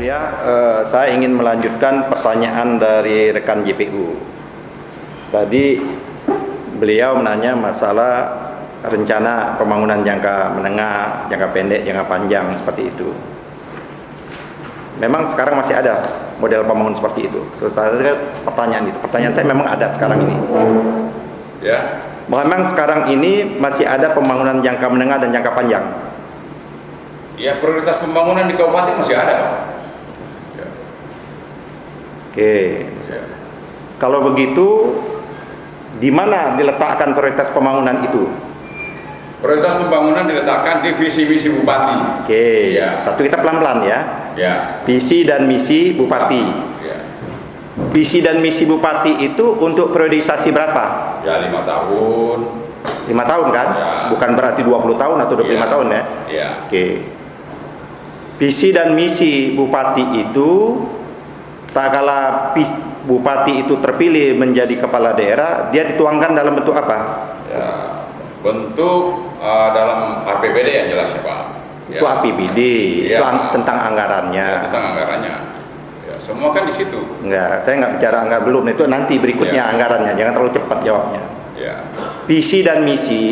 mulia, saya ingin melanjutkan pertanyaan dari rekan JPU. Tadi beliau menanya masalah rencana pembangunan jangka menengah, jangka pendek, jangka panjang seperti itu. Memang sekarang masih ada model pembangunan seperti itu. Pertanyaan saya memang ada sekarang ini. Ya. Memang sekarang ini masih ada pembangunan jangka menengah dan jangka panjang. Ya, prioritas pembangunan di kabupaten masih ada. Ya. Oke. Ya. Kalau begitu, di mana diletakkan prioritas pembangunan itu? Prioritas pembangunan diletakkan di visi misi bupati. Oke. Ya. Satu kita pelan-pelan ya. Ya. Visi dan misi bupati. Ya. Visi dan misi bupati itu untuk priorisasi berapa? Ya, 5 tahun. 5 tahun kan? Ya. Bukan berarti 20 tahun atau 25 Ya. tahun ya? Ya. Oke. Visi dan misi bupati itu, tak kala bupati itu terpilih menjadi kepala daerah, dia dituangkan dalam bentuk apa? Ya. Bentuk dalam APBD yang jelas ya Pak. Itu Ya. APBD, Ya. itu tentang anggarannya. Ya, tentang anggarannya. Ya, semua kan di situ. Enggak, saya nggak bicara anggaran belum, itu nanti berikutnya Ya. anggarannya, jangan terlalu cepat jawabnya. Ya. Visi dan misi,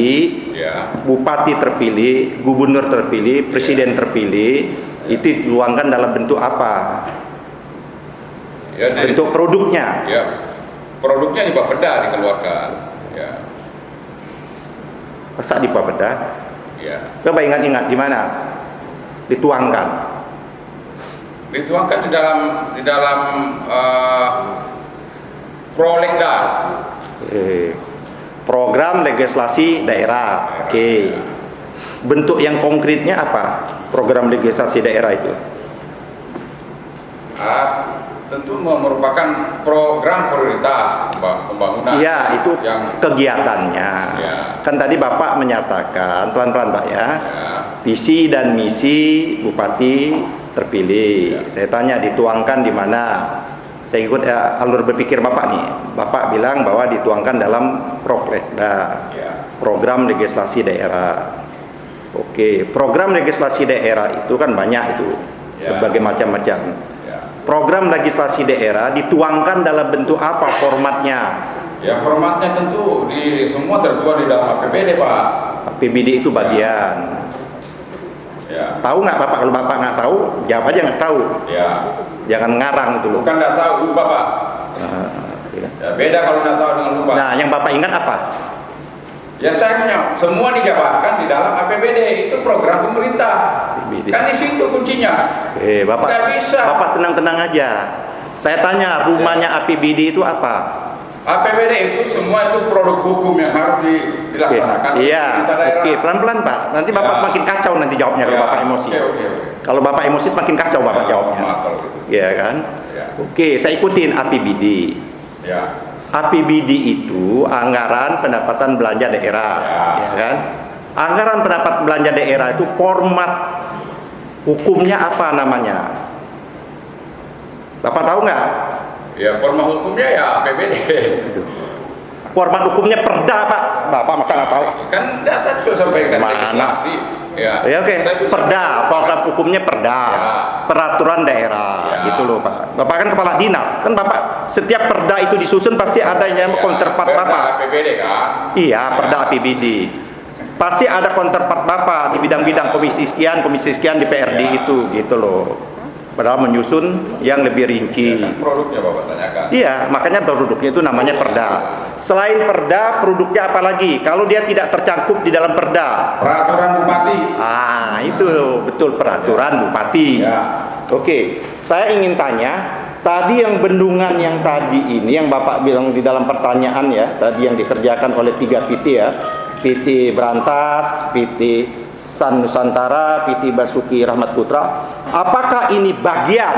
Ya. bupati terpilih, gubernur terpilih, presiden terpilih, itu dituangkan dalam bentuk apa? Ya, Bentuk produknya. ya. Produknya di Bapeda dikeluarkan. Ya. Masa di Bapeda? Ya. Coba ingat-ingat di mana dituangkan. Dituangkan di dalam Prolegda. Program legislasi daerah. Oke. Bentuk yang konkretnya apa? Program legislasi daerah itu. Tentu merupakan program prioritas pembangunan. Iya, itu yang kegiatannya. Ya. Kan tadi Bapak menyatakan, pelan-pelan Pak ya, ya, visi dan misi bupati terpilih. Ya. Saya tanya dituangkan di mana? Saya ikut alur berpikir Bapak nih. Bapak bilang bahwa dituangkan dalam Prolegda, ya, program legislasi daerah. Oke, program legislasi daerah itu kan banyak itu, Ya. berbagai macam-macam. ya. Program legislasi daerah dituangkan dalam bentuk apa formatnya? Ya, formatnya tentu semua tertuang di dalam APBD Pak. APBD itu bagian. Ya. Tahu nggak Bapak? Kalau Bapak nggak tahu, jawab aja nggak tahu. Ya. Jangan ngarang itu loh. Bukan nggak tahu lupa Pak. Ya. Ya, beda kalau nggak tahu dengan lupa. Nah, yang Bapak ingat apa? Ya sayangnya semua dijabarkan di dalam APBD, itu program pemerintah. APBD. Kan di situ kuncinya. Bapak, Nggak bisa. Bapak tenang-tenang aja. Saya tanya, rumahnya APBD itu apa? APBD itu semua itu produk hukum yang harus dilaksanakan. Iya, pemerintah daerah. oke, pelan-pelan Pak. Nanti Bapak Ya. semakin kacau nanti jawabnya kalau Ya, Bapak emosi. Oke. Kalau Bapak emosi semakin kacau Bapak Ya, jawabnya. maaf kalau gitu. Iya kan? Ya. Oke, saya ikutin APBD. Ya. APBD itu anggaran pendapatan belanja daerah, ya kan? Anggaran pendapatan belanja daerah itu format hukumnya apa namanya? Bapak tahu nggak? Ya, format hukumnya ya APBD. Format hukumnya Perda, Pak. Bapak masa nggak tahu? Kan data sudah sampaikan Mana? legislasi. Ya. Ya oke, Saya sudah Perda, sampaikan. program hukumnya Perda, Ya. peraturan daerah, Ya. gitu loh Pak. Bapak kan kepala dinas, kan Bapak setiap Perda itu disusun pasti ada yang Ya, counterpart Perda Bapak. APBD kan? Iya, Ya. Perda APBD. Pasti ada counterpart Bapak di bidang-bidang komisi sekian di PRD Ya. itu, gitu loh. Padahal menyusun yang lebih rinci. Ya, kan produknya Bapak tanyakan. Iya, makanya produknya itu namanya Perda. Selain Perda, produknya apa lagi? Kalau dia tidak tercakup di dalam Perda. Peraturan bupati. Ah, itu betul peraturan bupati. Ya. Oke, saya ingin tanya, tadi yang bendungan yang tadi ini yang Bapak bilang di dalam pertanyaan ya, tadi yang dikerjakan oleh 3 PT ya, PT Berantas, PT San Nusantara, PT Basuki Rahmat Putra, apakah ini bagian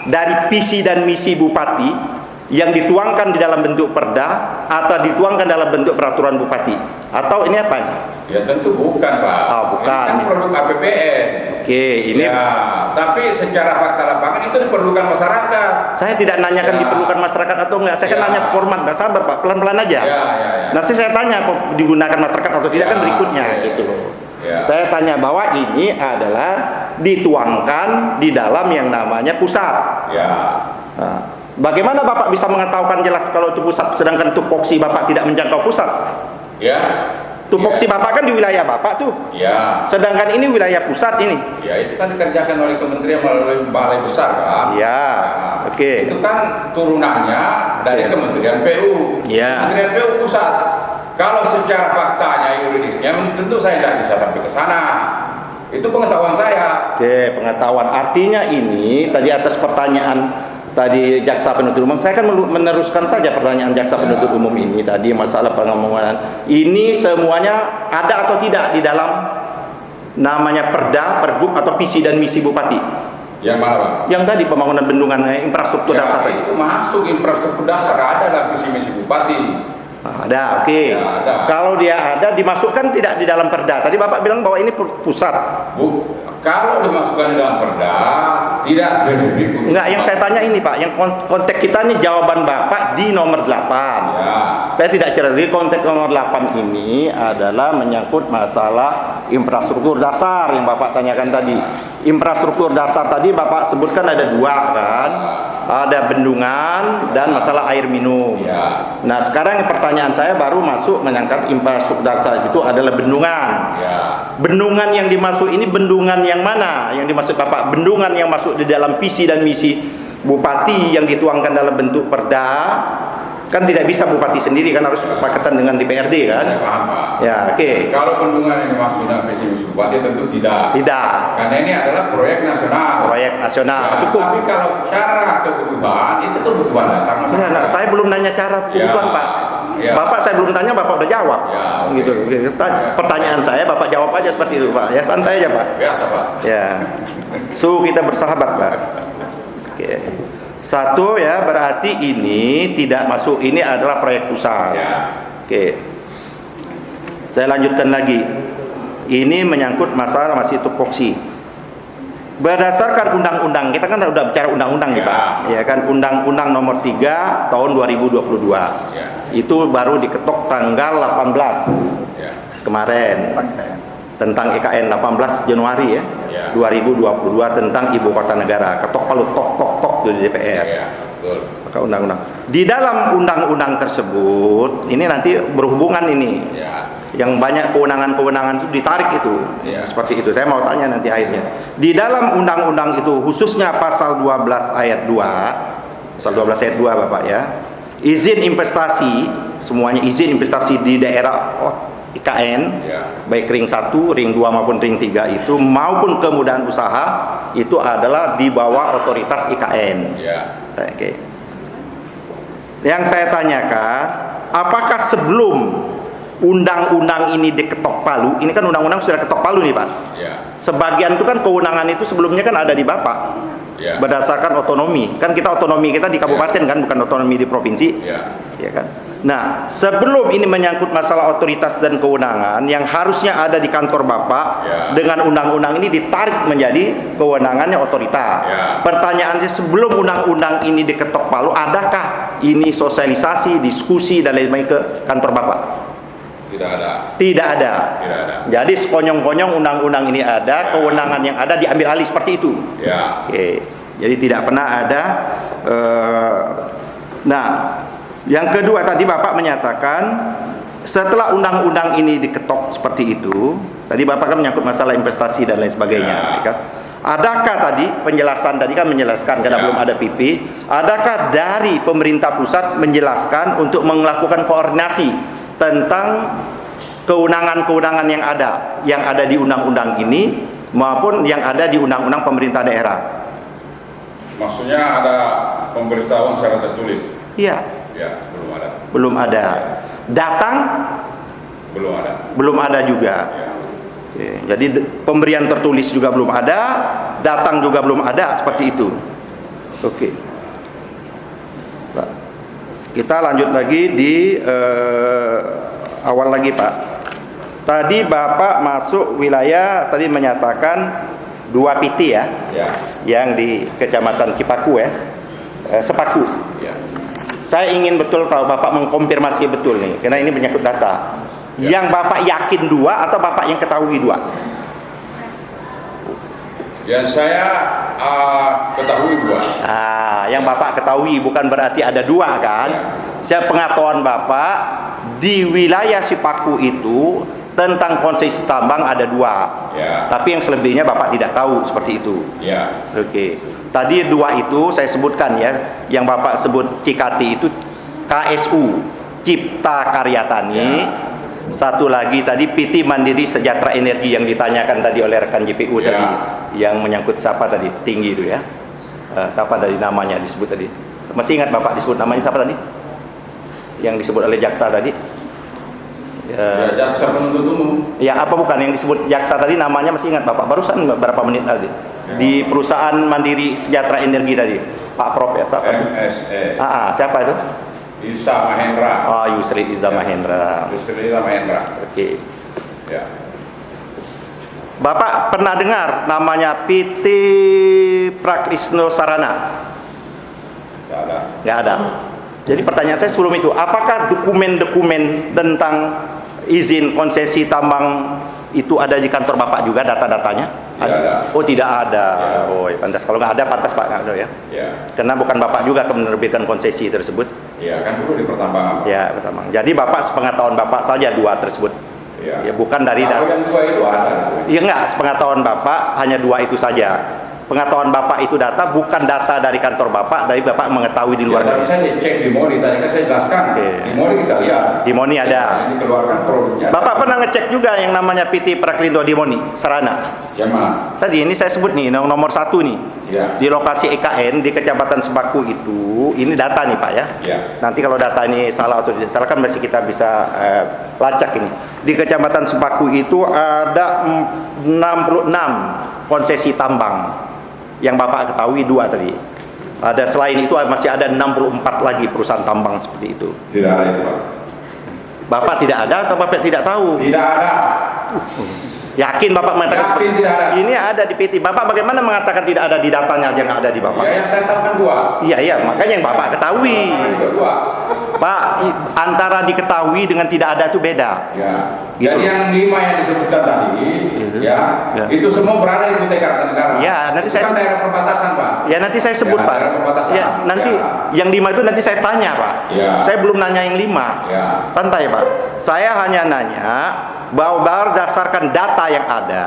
dari visi dan misi bupati yang dituangkan di dalam bentuk perda atau dituangkan dalam bentuk peraturan bupati? Atau ini apa? Ya tentu bukan Pak. Oh, bukan. Ini kan produk APBN. Oke, ini Ya, tapi secara fakta lapangan itu diperlukan masyarakat. saya tidak nanyakan Ya. diperlukan masyarakat atau enggak. Saya kan Ya. nanya format, Pak. Sabar Pak, pelan-pelan aja. Ya. Nanti saya tanya kok digunakan masyarakat atau tidak kan Ya, berikutnya oke. gitu loh. Ya. Saya tanya bahwa ini adalah dituangkan di dalam yang namanya pusat. Ya. Nah, bagaimana Bapak bisa mengetahukan jelas kalau itu pusat, sedangkan tupoksi Bapak tidak menjangkau pusat? Ya. Tupoksi Bapak kan di wilayah Bapak tuh. Ya. Sedangkan ini wilayah pusat ini. Ya, itu kan dikerjakan oleh kementerian melalui balai besar kan. Ya. Oke. Itu kan turunannya dari Kementerian PU. Ya. Kementerian PU pusat. Kalau secara faktanya yuridisnya tentu saya tidak bisa sampai ke sana. Itu pengetahuan saya. Oke, pengetahuan. Artinya ini tadi atas pertanyaan tadi jaksa penuntut umum, saya kan meneruskan saja pertanyaan jaksa penuntut umum ini tadi masalah pengamuan. Ini semuanya ada atau tidak di dalam namanya Perda, Pergub atau visi dan misi Bupati? Yang mana, Pak? Yang tadi pembangunan bendungan infrastruktur Ya, dasar tadi. itu masuk infrastruktur dasar, ada lah visi misi Bupati. Nah, ada, oke. Ya, ada. Kalau dia ada, dimasukkan tidak di dalam Perda. Tadi Bapak bilang bahwa ini pusat. Kalau dimasukkan di dalam Perda, tidak spesifik. Enggak, yang saya tanya ini Pak, yang konteks kita ini jawaban Bapak di nomor 8. Ya. Saya tidak cerita, di konteks nomor 8 ini adalah menyangkut masalah infrastruktur dasar yang Bapak tanyakan tadi. Infrastruktur dasar tadi Bapak sebutkan ada 2 kan? Ada bendungan dan masalah air minum. Ya. Nah, sekarang pertanyaan saya baru masuk menyangkut infrastruktur dasar itu adalah bendungan. Ya. Bendungan yang dimaksud ini bendungan yang mana? Yang dimaksud Bapak bendungan yang masuk di dalam visi dan misi Bupati yang dituangkan dalam bentuk Perda. Kan tidak bisa Bupati sendiri, kan harus kesepakatan dengan DPRD kan? Saya paham, Pak. Ya, oke. Kalau bendungan ini masuk dalam visi misi Bupati tentu tidak. Tidak. Karena ini adalah proyek nasional. Proyek nasional. Ya, Cukup. tapi kalau cara kebutuhan itu kebutuhan dasar Nah, masyarakat. saya belum nanya cara kebutuhan Ya. Pak. Ya. Bapak saya belum tanya, Bapak udah jawab. Ya, oke. Gitu. Pertanyaan saya Bapak jawab aja seperti itu Pak. Ya santai aja Pak. Biasa, Pak. Ya. Kita bersahabat Pak. Oke. Satu ya, berarti ini tidak masuk, ini adalah proyek pusat. Ya. Oke. Saya lanjutkan lagi. Ini menyangkut masalah masih tupoksi. Berdasarkan undang-undang, kita kan udah bicara undang-undang nih Ya. Pak. Ya kan, Undang-Undang Nomor 3 Tahun 2022. Ya. Itu baru diketok tanggal 18 Ya. kemarin. Tentang EKN 18 Januari ya. Ya. 2022 tentang ibu kota negara. Ketok palu tok tok tok di DPR. Ya, betul. Maka undang-undang. Di dalam undang-undang tersebut, ini nanti berhubungan ini. Ya. Yang banyak kewenangan-kewenangan itu ditarik itu. Ya. Seperti itu. Saya mau tanya nanti akhirnya. Di dalam undang-undang itu khususnya pasal 12 ayat 2. Pasal 12 ayat 2 Bapak ya. Izin investasi, semuanya izin investasi di daerah IKN, Ya. baik ring 1, ring 2 maupun ring 3 itu maupun kemudahan usaha itu adalah di bawah otoritas IKN. Ya. Oke. Yang saya tanyakan, apakah sebelum undang-undang ini diketok palu, ini kan undang-undang sudah ketok palu nih Pak. Ya. Sebagian itu kan kewenangan itu sebelumnya kan ada di Bapak. Ya. Berdasarkan otonomi. Kan kita otonomi kita di kabupaten kan, bukan otonomi di provinsi. Ya. Ya kan. Nah, sebelum ini menyangkut masalah otoritas dan kewenangan yang harusnya ada di kantor Bapak, Ya. dengan undang-undang ini ditarik menjadi kewenangannya otorita. Ya. Pertanyaannya, sebelum undang-undang ini diketok palu, adakah ini sosialisasi, diskusi dan lain-lain ke kantor Bapak? Tidak ada. Tidak ada. Tidak ada. Jadi sekonyong-konyong undang-undang ini ada, kewenangan yang ada diambil alih seperti itu. Ya. Oke, jadi tidak pernah ada. Nah, yang kedua tadi Bapak menyatakan setelah undang-undang ini diketok seperti itu, tadi Bapak kan menyangkut masalah investasi dan lain sebagainya, Ya. kan? Adakah tadi penjelasan tadi kan menjelaskan karena Ya. belum ada PP, adakah dari pemerintah pusat menjelaskan untuk melakukan koordinasi tentang kewenangan-kewenangan yang ada di undang-undang ini maupun yang ada di undang-undang pemerintah daerah? Maksudnya ada pemberitahuan secara tertulis? Iya, Ya, belum ada. belum ada. Datang Belum ada. belum ada juga. Ya. Oke, jadi pemberian tertulis juga belum ada, datang juga belum ada, seperti itu. Oke. Pak, kita lanjut lagi di awal lagi Pak. Tadi Bapak masuk wilayah tadi menyatakan 2 PT ya, Ya. yang di Kecamatan Cipaku ya, Sepaku. Ya. Saya ingin betul kalau Bapak mengkonfirmasi betul nih, karena ini menyangkut data. Yang Bapak yakin 2 atau Bapak yang ketahui 2? Yang saya ketahui 2. Yang Bapak ketahui bukan berarti ada 2 kan? Saya pengetahuan Bapak di wilayah Sipaku itu tentang konsesi tambang ada 2. Ya. Tapi yang selebihnya Bapak tidak tahu seperti itu. Ya. Oke. Tadi 2 itu saya sebutkan ya. Yang Bapak sebut Cikati itu KSU, Cipta Karya Tani. Ya. Satu lagi tadi PT Mandiri Sejahtera Energi yang ditanyakan tadi oleh rekan JPU Ya. tadi, yang menyangkut siapa tadi, tinggi itu ya. Siapa tadi namanya disebut tadi? Masih ingat Bapak disebut namanya siapa tadi? Yang disebut oleh jaksa tadi? Ya, jaksa penuntut umum. Ya, apa bukan yang disebut jaksa tadi namanya masih ingat Bapak? Barusan berapa menit tadi? Ya. Di perusahaan Mandiri Sejahtera Energi tadi. Pak Prof ya, Pak. MSE. Siapa itu? Isa Mahendra. Oh, Yusri Iza Mahendra. Yusri Iza Mahendra. Oke. Ya. Bapak pernah dengar namanya PT Prakrisno Sarana? Tidak ada. Nggak ada. Jadi pertanyaan saya sebelum itu, apakah dokumen-dokumen tentang izin konsesi tambang itu ada di kantor Bapak juga, data-datanya? Tidak ada. Oh, tidak ada. Ya. Oh, pantas. Kalau nggak ada, pantas Pak. Nggak tahu ya. Ya. Karena bukan Bapak juga yang menerbitkan konsesi tersebut. Ya, kan dulu di pertambangan. Ya, pertama. Jadi Bapak sepengetahuan Bapak saja 2 tersebut. Ya. Ya, bukan dari Kalau data. yang 2 itu ada. Iya enggak, sepengetahuan Bapak hanya 2 itu saja. Pengetahuan Bapak itu data, bukan data dari kantor Bapak, dari Bapak mengetahui di luar Ya, tapi negeri. saya cek di MONI, tadi kan saya jelaskan. Oke. Di MONI kita lihat. Di MONI ada. Nah, ini keluarkan produknya. Bapak pernah ngecek juga yang namanya PT Praklindo di MONI, Sarana. Yang mana? Tadi ini saya sebut nih, nomor 1 nih. Ya. Di lokasi EKN di Kecamatan Sepaku itu, ini data nih Pak ya. Ya. Nanti kalau data ini salah atau tidak salah kan masih kita bisa lacak ini. Di Kecamatan Sepaku itu ada 66 konsesi tambang. Yang Bapak ketahui 2 tadi. Ada selain itu masih ada 64 lagi perusahaan tambang seperti itu. Tidak ada itu, Pak. Bapak tidak ada atau Bapak tidak tahu? Tidak ada. Yakin Bapak mengatakan Yakin tidak ada. Ini ada di PT. Bapak bagaimana mengatakan tidak ada di datanya aja nggak ada di Bapak? Ya, yang saya tahu kan 2. Iya, makanya yang Bapak ketahui. Yang juga 2. Pak, antara diketahui dengan tidak ada itu beda. Ya. Gitu. Jadi yang 5 yang disebutkan tadi, ya, itu semua berada di Kutai Kartanegara. Ya, nanti itu saya kan daerah perbatasan, Pak. Ya nanti saya sebut Ya, Pak. daerah perbatasan. Ya nanti Ya. yang 5 itu nanti saya tanya Pak. Ya. Saya belum nanya yang 5. Ya. Santai Pak. Saya hanya nanya bahwa berdasarkan data yang ada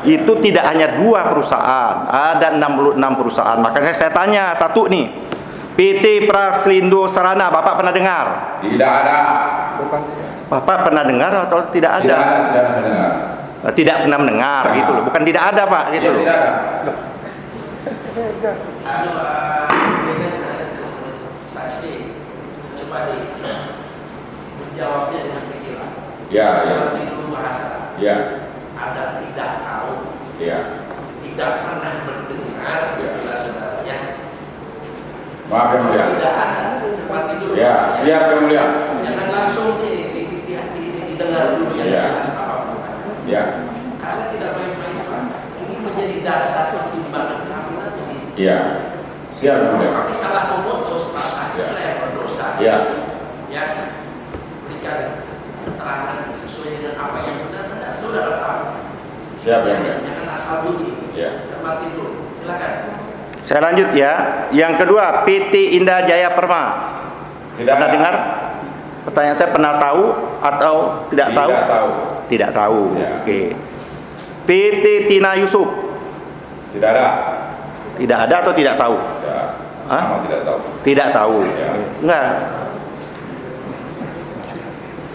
itu tidak hanya 2 perusahaan, ada 66 perusahaan. Makanya saya tanya satu nih, PT Praklindo Sarana, Bapak pernah dengar? Tidak ada. Bapak pernah dengar atau tidak Tidak ada? ada, tidak ada saya dengar. Tidak pernah mendengar Ya. gitu loh. Bukan tidak ada Pak gitu Ya, loh. tidak ada. Saksi coba menjawabnya dengan pikiran. Ya, ya. Berarti dulu bahasa. Ya. Ada tidak tahu, Ya. tidak pernah mendengar istilah saudaranya. Maaf yang mulia. Tidak ada. Seperti dulu. Ya, siap yang mulia. Jangan langsung didengar dulu yang Ya. jelas apa pertanyaan. Ya. Karena tidak main-main Pak. Ini menjadi dasar pertimbangan kami nanti. Ya. Siap yang mulia. Kalau kami salah memutus, Pak saksi Ya. lah yang berdosa. Ya. Ya, berikan keterangan sesuai dengan apa yang benar-benar saudara tahu. Siap yang mulia. Jangan asal bunyi. Ya. Cermati dulu. Silakan. Saya lanjut ya. Yang kedua, PT Indah Jaya Perma. Tidak Pernah ada. dengar? Pertanyaan saya, pernah tahu atau tidak tahu? Tidak tahu. Tidak tahu. Ya. Oke. PT Tina Yusuf. Tidak ada. Tidak ada atau tidak tahu? Ya. Hah? Sama tidak tahu. Tidak tahu. Ya. Enggak.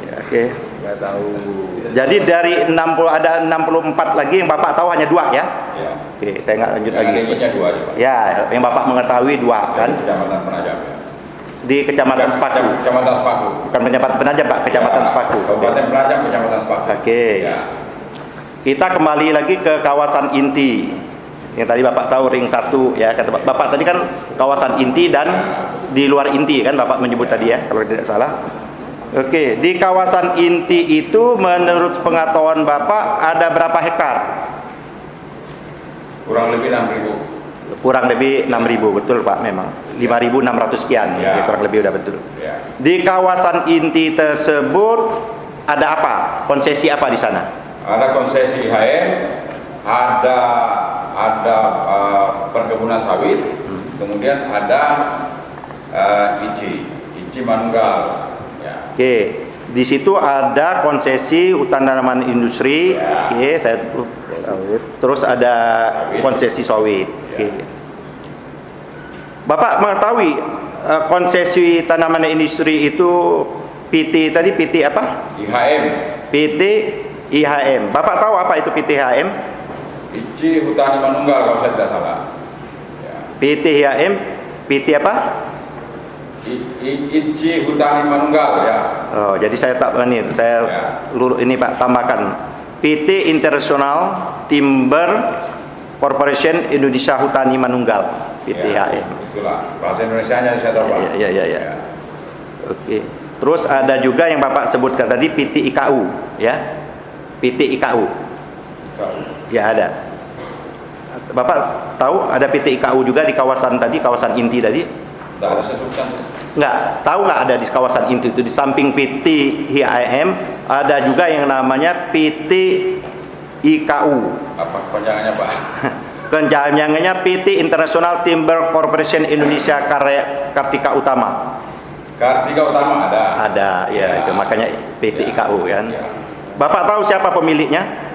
Ya, oke. Tidak tahu. Jadi dari 60 ada 64 lagi yang Bapak tahu hanya 2 ya? Ya. Oke, saya nggak lanjut Yang lagi. adanya 2 aja, Pak. Ya, yang Bapak mengetahui 2 kan? Kecamatan Penajam. Di Kecamatan Sepaku. Kecamatan Sepaku. Bukan Kecamatan Penajam, Pak, Kecamatan Ya. Sepaku. Kabupaten Penajam, Kecamatan Sepaku. Oke. Ya. Kita kembali lagi ke kawasan inti. Yang tadi Bapak tahu ring 1 ya, kata Bapak tadi kan kawasan inti dan di luar inti kan Bapak menyebut tadi ya, kalau tidak salah. Oke, di kawasan inti itu menurut pengetahuan Bapak ada berapa hektar? Kurang lebih 6.000. Kurang lebih 6.000, betul Pak, memang 5.600 sekian Ya. kurang lebih udah betul. Ya. Di kawasan inti tersebut ada apa? Konsesi apa di sana? Ada konsesi IHM, ada perkebunan sawit, kemudian ada ICI Manunggal. Ya. Oke, di situ ada konsesi hutan tanaman industri. Ya. Oke, terus ada konsesi sawit. Oke. Bapak mengetahui konsesi tanaman industri itu PT tadi PT apa? IHM. PT IHM. Bapak tahu apa itu PT IHM? ICI Hutani Manunggal kalau saya tidak salah. Ya. PT IHM, PT apa? ICI Hutani Manunggal ya. Oh, jadi saya tak ini, ini Pak tambahkan PT International Timber Corporation Indonesia Hutani Manunggal, PT IHM. Itulah bahasa Indonesianya saya tahu Pak. Ya. Oke. Terus ada juga yang Bapak sebutkan tadi PT IKU, ya. PT IKU. Ya ada. Bapak tahu ada PT IKU juga di kawasan tadi, kawasan inti tadi? Tidak ada saya sebutkan. Nggak, tahu nggak ada di kawasan inti itu di samping PT IHM ada juga yang namanya PT IKU. Apa kepanjangannya Pak? Kepanjangannya PT International Timber Corporation Indonesia Kartika Utama. Kartika Utama ada. Ada, ya, itu makanya PT IKU kan. Ya. Bapak tahu siapa pemiliknya?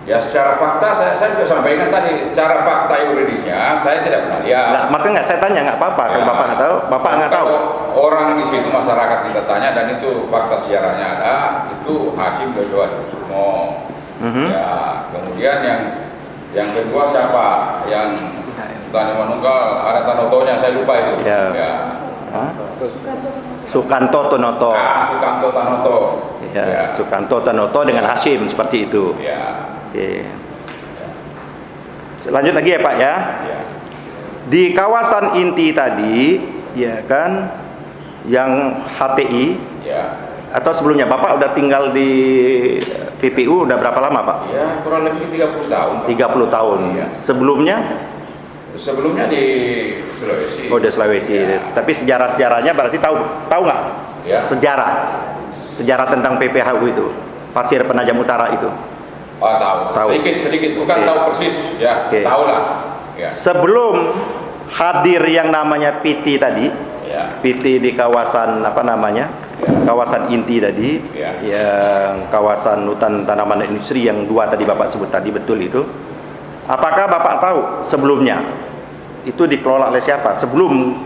Ya secara fakta saya sudah sampaikan tadi, secara fakta yuridisnya saya tidak pernah lihat. Nggak, maka nggak saya tanya, nggak apa-apa. Kalau Bapak nggak tahu, Bapak nggak tahu. Orang di situ masyarakat kita tanya dan itu fakta sejarahnya ada, itu Hakim Dodo Adipurno. Ya, kemudian yang kedua siapa? Yang Hutani Manunggal, ada Tanotonya, saya lupa itu. Ya. Sukanto Tanoto. Sukanto Tanoto. Ya, Sukanto Tanoto dengan Hashim seperti itu. Ya. Oke. Lanjut lagi ya Pak ya. Ya. Di kawasan inti tadi, ya kan, yang HTI, Ya. atau sebelumnya Bapak udah tinggal di PPU udah berapa lama Pak? Ya, kurang lebih 30 tahun. 30 tahun. Iya. Sebelumnya di Sulawesi. Oh, di Sulawesi. Ya. Tapi sejarah-sejarahnya berarti tahu nggak? Ya. Sejarah tentang PPHU itu, Pasir Penajam Utara itu. Oh, tahu. Sedikit, bukan Oke. tahu persis, ya. Oke. Tahu lah. Ya. Sebelum hadir yang namanya PT tadi, Ya. PT di kawasan apa namanya? Ya. Kawasan inti tadi, Ya. yang kawasan hutan tanaman industri yang 2 tadi Bapak sebut tadi, betul itu. Apakah Bapak tahu sebelumnya itu dikelola oleh siapa? Sebelum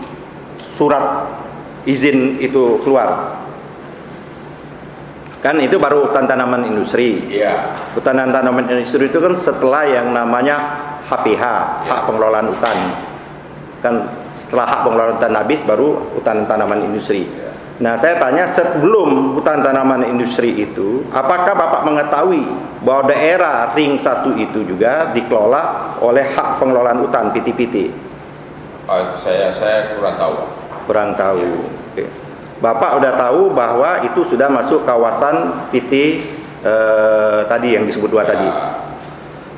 surat izin itu keluar. Kan itu baru hutan tanaman industri. Iya. Hutan tanaman industri itu kan setelah yang namanya HPH, hak pengelolaan hutan. Kan setelah hak pengelolaan hutan habis baru hutan tanaman industri. Nah, saya tanya sebelum hutan tanaman industri itu, apakah Bapak mengetahui bahwa daerah Ring 1 itu juga dikelola oleh hak pengelolaan hutan PT-PT? Oh, itu saya kurang tahu. Kurang tahu. Oke. Bapak udah tahu bahwa itu sudah masuk kawasan PT tadi yang disebut 2 tadi.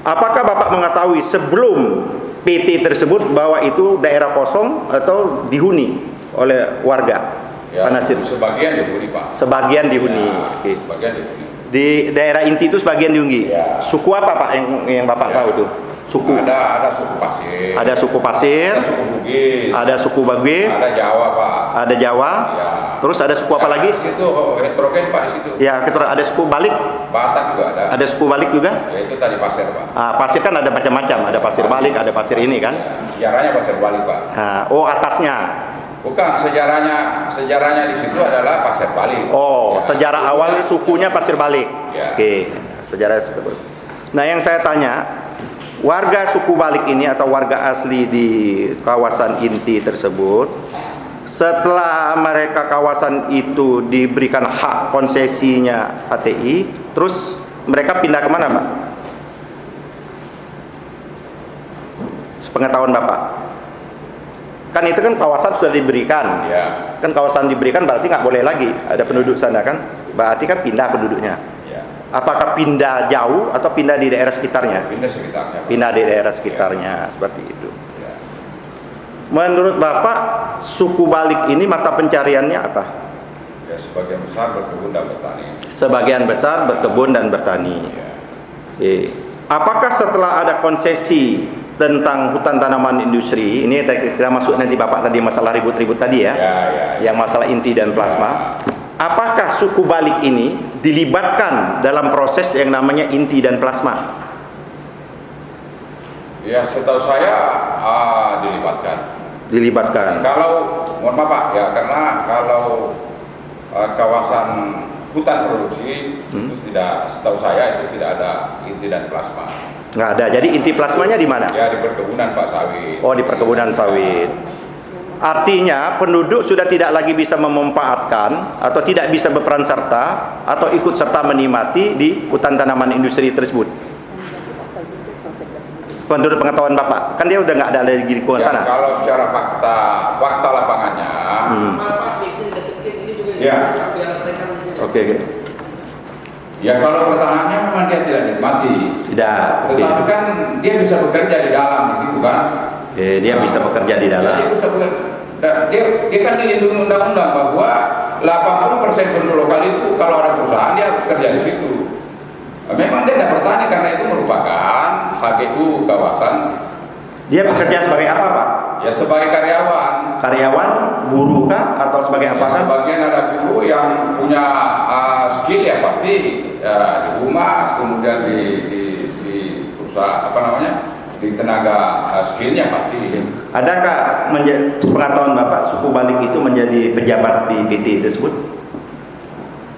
Apakah Bapak mengetahui sebelum PT tersebut bahwa itu daerah kosong atau dihuni oleh warga? Ya, Pak Nasir. sebagian dihuni Pak. Sebagian dihuni. Ya, Oke. sebagian dihuni. Di daerah inti itu sebagian dihuni. Ya. Suku apa Pak yang Bapak Ya. tahu itu? Suku. Ada suku Pasir. Ada suku Pasir. Ada suku Bugis. Ada suku Bugis. Ada Jawa Pak. Ada Jawa. Ya. Terus ada suku apa Ya, lagi? Di situ heterogen Pak di situ. Ya, ada suku Balik. Batak juga ada. Ada suku Balik juga. Ya, itu tadi Pasir Pak. Pasir kan ada macam-macam. Ada pasir Balik, ada pasir ini kan. Ya, sejarahnya Pasir Balik Pak. Oh, atasnya. Bukan, sejarahnya di situ adalah Pasir Balik. Oh, Ya. sejarah awal sukunya Pasir Balik. Ya. Oke, sejarah suku. Nah, yang saya tanya, warga suku Balik ini atau warga asli di kawasan inti tersebut, setelah mereka kawasan itu diberikan hak konsesinya HTI, terus mereka pindah kemana, Pak? Sepengetahuan Bapak. Kan itu kan kawasan sudah diberikan. Ya. Kan kawasan diberikan berarti nggak boleh lagi ada penduduk sana kan? Berarti kan pindah penduduknya. Ya. Apakah pindah jauh atau pindah di daerah sekitarnya? Pindah sekitarnya. Pak. Pindah di daerah sekitarnya, seperti itu. Ya. Menurut Bapak, suku Balik ini mata pencariannya apa? Ya, sebagian besar berkebun dan bertani. Sebagian besar berkebun dan bertani. Ya. Oke. Apakah setelah ada konsesi tentang hutan tanaman industri, ini kita masuk nanti Bapak tadi masalah ribut-ribut tadi ya, yang masalah inti dan plasma. Apakah suku balik ini dilibatkan dalam proses yang namanya inti dan plasma? Ya, setahu saya dilibatkan. Dilibatkan. Kalau, mohon maaf Pak, ya karena kalau kawasan hutan produksi itu tidak, setahu saya itu tidak ada inti dan plasma. Nggak ada. Jadi inti plasmanya di mana? Ya, di perkebunan Pak sawit. Oh, di perkebunan sawit. Artinya penduduk sudah tidak lagi bisa memanfaatkan atau tidak bisa berperan serta atau ikut serta menikmati di hutan tanaman industri tersebut. Menurut pengetahuan Bapak, kan dia udah nggak ada lagi di lingkungan Ya, sana. kalau secara fakta lapangannya, Bapak bikin detik ini juga Ya. biar mereka bisa. Oke. ya kalau pertanyaannya memang dia tidak nikmati. Tidak. Oke. Tetapi kan dia bisa bekerja di dalam di situ kan. Oke, dia bisa bekerja di dalam. Dia bisa bekerja. Dan dia kan dilindungi undang-undang bahwa 80% penduduk lokal itu kalau ada perusahaan dia harus kerja di situ. Nah, memang dia tidak bertani karena itu merupakan HGU kawasan. Dia bekerja sebagai apa, Pak? Ya sebagai karyawan. Karyawan, buruh kah atau sebagai apa? Ya, sebagian ada guru yang punya skill ya pasti ya, di humas, kemudian di perusahaan apa namanya di tenaga skillnya pasti. Adakah pengetahuan Bapak suku balik itu menjadi pejabat di PT tersebut?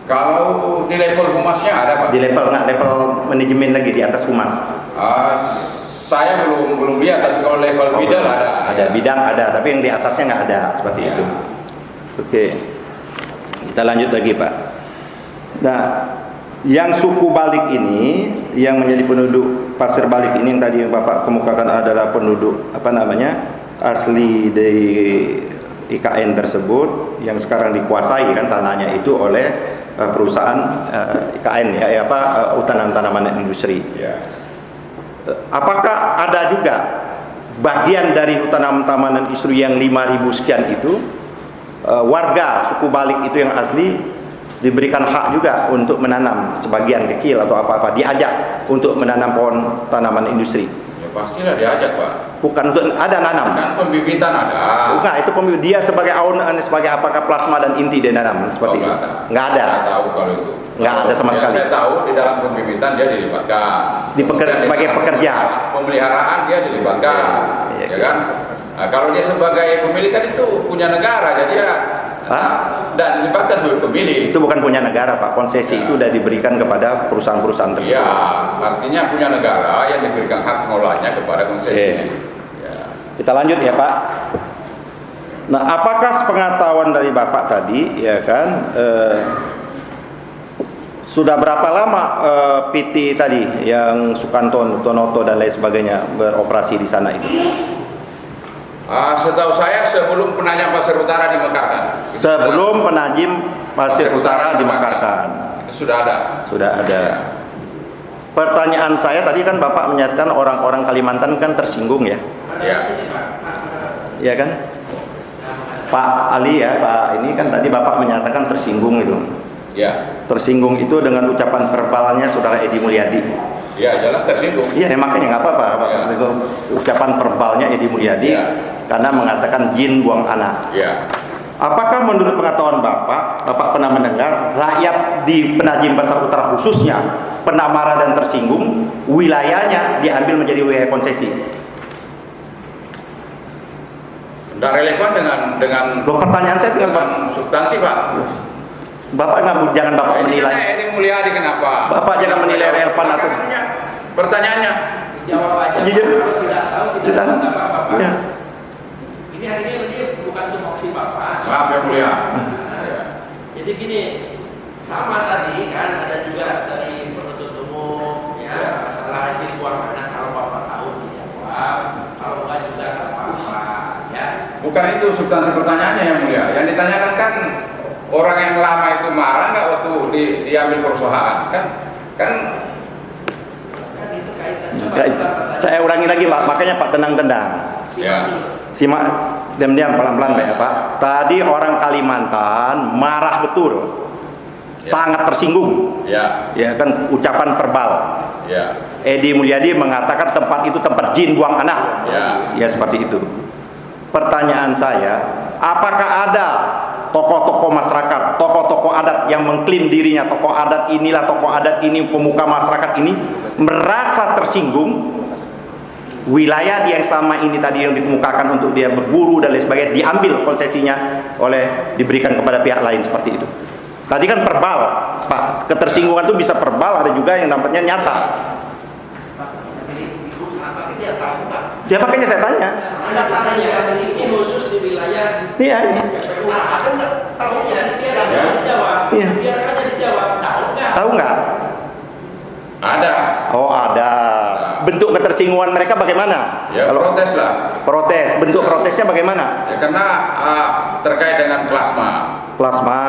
Kalau di level humasnya ada Pak. Di level nggak level manajemen lagi di atas humas? Saya belum lihat, tapi kalau level bidang ada. Ada bidang ada, tapi yang di atasnya nggak ada seperti Ya. itu. Oke, kita lanjut lagi Pak. Nah, yang suku balik ini, yang menjadi penduduk pasir balik ini yang tadi Bapak kemukakan adalah penduduk apa namanya asli dari IKN tersebut, yang sekarang dikuasai kan tanahnya itu oleh perusahaan IKN ya, hutan tanaman industri. Ya. Apakah ada juga bagian dari hutan tanaman industri yang 5.000 sekian itu warga suku balik itu yang asli diberikan hak juga untuk menanam sebagian kecil atau apa-apa, diajak untuk menanam pohon tanaman industri? Ya pastilah diajak Pak. Bukan untuk ada nanam. Dan pembibitan ada. Bukan, itu dia sebagai sebagai apakah plasma dan inti dia nanam seperti itu? Nggak ada. Nggak tahu kalau itu. Nggak ada sama Yang sekali. Saya tahu di dalam pembibitan dia dilibatkan. Sebagai pekerja. Pemeliharaan dia dilibatkan, Iya. ya kan? Nah, kalau dia sebagai pemilik kan itu punya negara, jadi ya dan dilibatkan sebagai pemilik. Itu bukan punya negara Pak, konsesi Ya. itu sudah diberikan kepada perusahaan-perusahaan tersebut. Ya, artinya punya negara yang diberikan hak mengelolanya kepada konsesi. Ya. Kita lanjut ya Pak. Nah, apakah sepengetahuan dari Bapak tadi, ya kan, sudah berapa lama PT tadi yang Sukanto, Tonoto dan lain sebagainya beroperasi di sana itu? Setahu saya sebelum penajam pasir utara dimekarkan. Sebelum penajim pasir utara dimekarkan. Itu sudah ada. Sudah ada. Pertanyaan saya tadi kan Bapak menyatakan orang-orang Kalimantan kan tersinggung ya. Ya. Iya kan? Pak Ali ya, Pak ini kan tadi Bapak menyatakan tersinggung itu. Ya. Tersinggung itu dengan ucapan verbalnya Saudara Edi Mulyadi. Ya, jelas tersinggung. Iya, makanya nggak apa-apa. Pak. Ya. Tersinggung. Ucapan verbalnya Edi Mulyadi Ya. karena mengatakan jin buang anak. Ya. Apakah menurut pengetahuan Bapak pernah mendengar rakyat di Penajim Pasar Utara khususnya pernah marah dan tersinggung, wilayahnya diambil menjadi wilayah konsesi? Tidak relevan dengan Loh, pertanyaan saya tinggal Pak. substansi Pak. Bapak jangan Bapak Ini menilai. Edi Mulyadi kenapa? Bapak jangan menilai relevan atau pertanyaannya. Dijawab aja. Jujur. Kalau tidak tahu tidak tahu nggak apa-apa. Pak. Ya. Ini hari ini bukan tupoksi Bapak. Maaf yang mulia. Nah, jadi gini, sama tadi kan ada juga dari penuntut umum ya masalah izin buang anak, kalau Bapak tahu dijawab, kalau enggak juga tak apa-apa ya. Bukan itu substansi pertanyaannya yang mulia. Yang ditanyakan kan orang yang lama itu marah nggak waktu diambil perusahaan kan Kan itu kaitan coba Baik, kita pertanyaan. saya ulangi lagi Pak, makanya Pak tenang-tenang. Simak Ya. dulu. Simak diam-diam pelan-pelan Pak ya Pak. Tadi orang Kalimantan marah betul, sangat tersinggung. Ya. Ya kan, ucapan verbal. Ya. Edi Mulyadi mengatakan tempat itu tempat jin buang anak. Ya. Ya seperti itu. Pertanyaan saya, apakah ada tokoh-tokoh masyarakat, tokoh-tokoh adat yang mengklaim dirinya tokoh adat inilah, tokoh adat ini, pemuka masyarakat ini merasa tersinggung wilayah yang selama ini tadi yang dikemukakan untuk dia berburu dan lain sebagainya diambil konsesinya diberikan kepada pihak lain seperti itu. Tadi kan verbal, Pak. Ketersinggungan itu bisa verbal, ada juga yang nampaknya nyata. Ya makanya saya tanya. Anda tanya, ini khusus di wilayah. Iya. Ada nggak tahunya? Biarkan aja dijawab. Iya. Biarkan aja dijawab. Tahu nggak? Tahu nggak? Ada. Oh ada. Bentuk ketersinggungan mereka bagaimana? Ya, Kalau protes lah. protes, bentuk protesnya bagaimana? Ya, karena terkait dengan plasma. Plasma.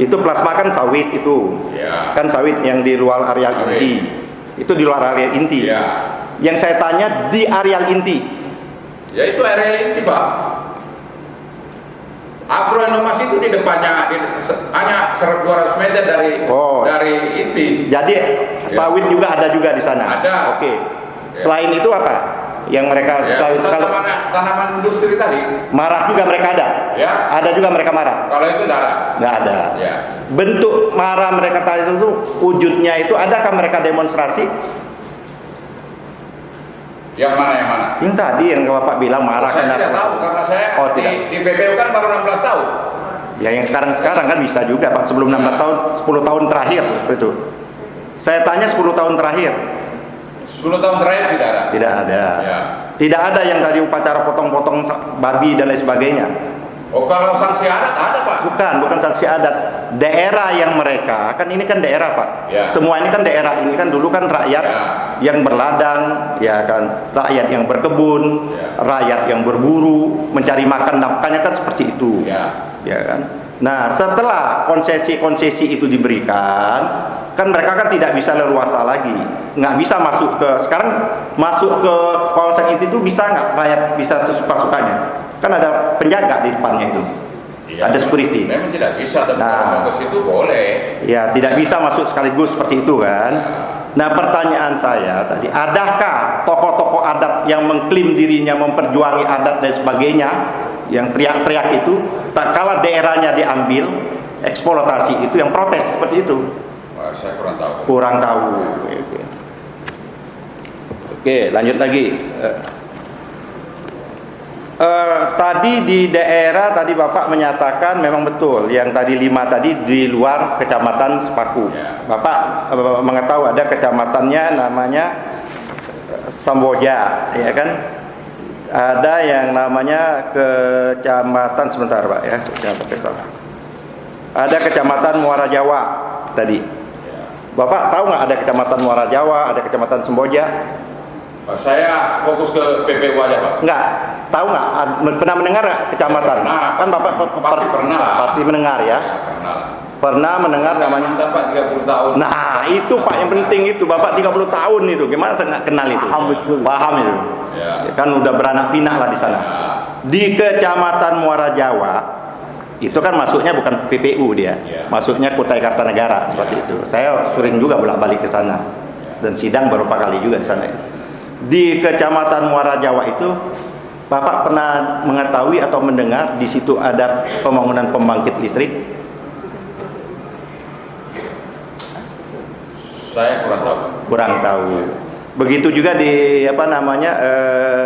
Itu plasma kan sawit itu. Ya. Kan sawit yang di luar areal Sawit. inti. Itu di luar areal inti. Ya. Yang saya tanya di areal inti. Ya itu area inti, Pak. Agronomas itu di depannya hanya 200 meter dari inti. Jadi sawit juga ada juga di sana. Ada. Oke. Selain itu apa? Yang mereka Ya, sawit kalau tanaman industri tadi. marah juga mereka ada. Ya. Ada juga mereka marah. Kalau itu darah. Nggak ada. Ya. Bentuk marah mereka tadi itu wujudnya itu adakah mereka demonstrasi? Yang mana? Yang tadi yang Bapak bilang marah Saya karena tidak tahu karena saya di BPU kan baru 16 tahun. Ya yang sekarang kan bisa juga Pak, sebelum 16 tahun, 10 tahun terakhir seperti itu. Saya tanya 10 tahun terakhir. 10 tahun terakhir tidak ada. Tidak ada. Ya. Tidak ada yang tadi upacara potong-potong babi dan lain sebagainya. Oh, kalau sanksi adat ada, Pak. Bukan sanksi adat. Daerah yang mereka, kan ini kan daerah Pak. Ya. Semua ini kan daerah, ini kan dulu kan rakyat yang berladang, ya kan, rakyat yang berkebun, rakyat yang berburu, mencari makan nafkahnya kan seperti itu. Ya kan. Nah, setelah konsesi-konsesi itu diberikan, kan mereka kan tidak bisa leluasa lagi, nggak bisa masuk ke masuk ke kawasan itu bisa nggak rakyat bisa sesuka-sukanya? Kan ada penjaga di depannya itu, Ya, ada security. Memang tidak bisa, tapi Nah, kalau mau ke situ boleh. Ya, tidak bisa masuk sekaligus seperti itu kan. Nah, pertanyaan saya tadi, adakah tokoh-tokoh adat yang mengklaim dirinya memperjuangi adat dan sebagainya, yang teriak-teriak itu, tak kala daerahnya diambil, eksploitasi itu yang protes seperti itu? Wah, saya kurang tahu. Kurang tahu. Oke, lanjut lagi. Tadi di daerah tadi Bapak menyatakan memang betul yang tadi 5 tadi di luar kecamatan Sepaku. Ya. Bapak mengetahui ada kecamatannya namanya Samboja, ya kan? Ada yang namanya kecamatan sebentar Pak ya, jangan sampai salah. Ada kecamatan Muara Jawa tadi. Bapak tahu nggak ada kecamatan Muara Jawa, ada kecamatan Semboja? Saya fokus ke PPU aja, Pak. Enggak, tahu nggak? Pernah mendengar nggak kecamatan? Pernah. Kan Bapak Pasti pernah lah. Pasti mendengar ya. Pernah lah. Pernah mendengar namanya? Mantap, Pak, 30 tahun. Nah, itu Pak yang penting itu. Bapak 30 tahun itu. Gimana saya nggak kenal itu? Paham betul. Paham itu. Ya. Kan udah beranak pinak lah di sana. Di kecamatan Muara Jawa itu kan masuknya bukan PPU dia. Ya. Masuknya Kutai Kartanegara seperti itu. Saya sering juga bolak-balik ke sana. Dan sidang beberapa kali juga di sana. Di kecamatan Muara Jawa itu Bapak pernah mengetahui atau mendengar di situ ada pembangunan pembangkit listrik? Saya kurang tahu. Kurang tahu. Begitu juga di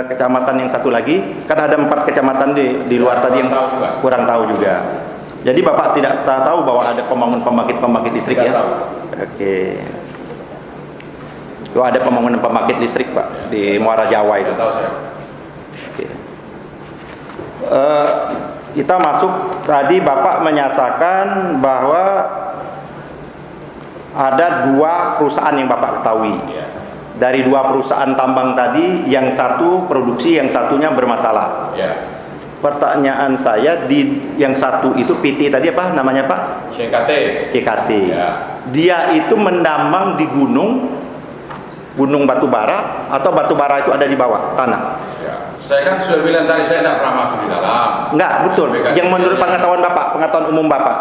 kecamatan yang satu lagi, kan ada 4 kecamatan di luar tadi yang kurang tahu juga. Jadi Bapak tidak tahu bahwa ada pembangunan pembangkit listrik ya? Oke. Oh, ada pembangunan pembangkit listrik Pak di Muara Jawa itu. Tidak tahu saya. Oke. Kita masuk tadi Bapak menyatakan bahwa ada 2 perusahaan yang Bapak ketahui. Ya. Dari 2 perusahaan tambang tadi, yang satu produksi, yang satunya bermasalah. Ya. Pertanyaan saya di yang satu itu PT tadi apa namanya Pak? CKT. Ya. Dia itu menambang di gunung batubara atau batubara itu ada di bawah tanah? Ya. Saya kan sudah bilang tadi saya tidak pernah masuk di dalam. Enggak, betul. Yang menurut pengetahuan Bapak, pengetahuan umum Bapak,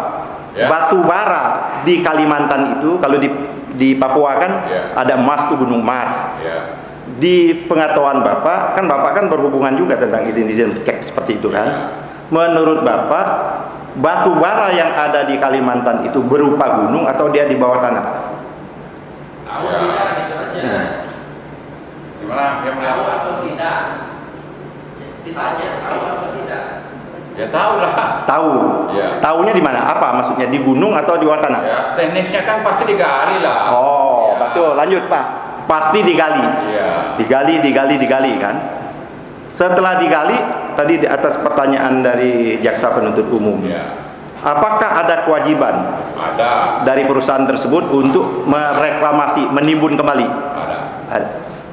Ya. batu bara di Kalimantan itu kalau di Papua kan Ya. ada emas tuh gunung emas. Ya. Di pengetahuan Bapak kan berhubungan juga tentang izin-izin cek seperti itu kan. Ya. Menurut Bapak, batu bara yang ada di Kalimantan itu berupa gunung atau dia di bawah tanah? Tahu Ya. tidak gitu aja. Gimana? Yang Tahu mana? atau tidak? Ditanya tahu atau tidak? Ya tahu lah. Tahu. Ya. Taunya di mana? Apa maksudnya? Di gunung atau di bawah tanah? Ya, teknisnya kan pasti digali lah. Oh, Ya. betul. Lanjut, Pak. Pasti digali. Iya. Digali kan. Setelah digali, tadi di atas pertanyaan dari jaksa penuntut umum, Iya. apakah ada kewajiban Ada. dari perusahaan tersebut untuk mereklamasi, menimbun kembali? Ada.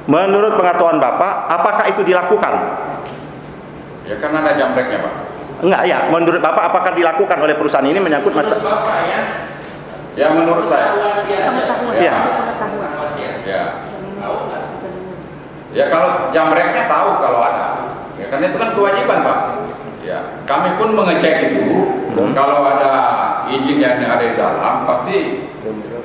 Menurut pengetahuan Bapak, apakah itu dilakukan? Ya kan ada jambreknya, Pak. Enggak ya, menurut Bapak apakah dilakukan oleh perusahaan ini menyangkut Menurut masa? Bapak ya? Ya menurut saya. Pengetahuan dia aja. Ya. Pengetahuan dia. Ya. Tahu nggak? Ya kalau jambreknya tahu kalau ada. Ya kan itu kan kewajiban, Pak. Ya. Kami pun mengecek itu. Kalau ada izin yang ada di dalam, pasti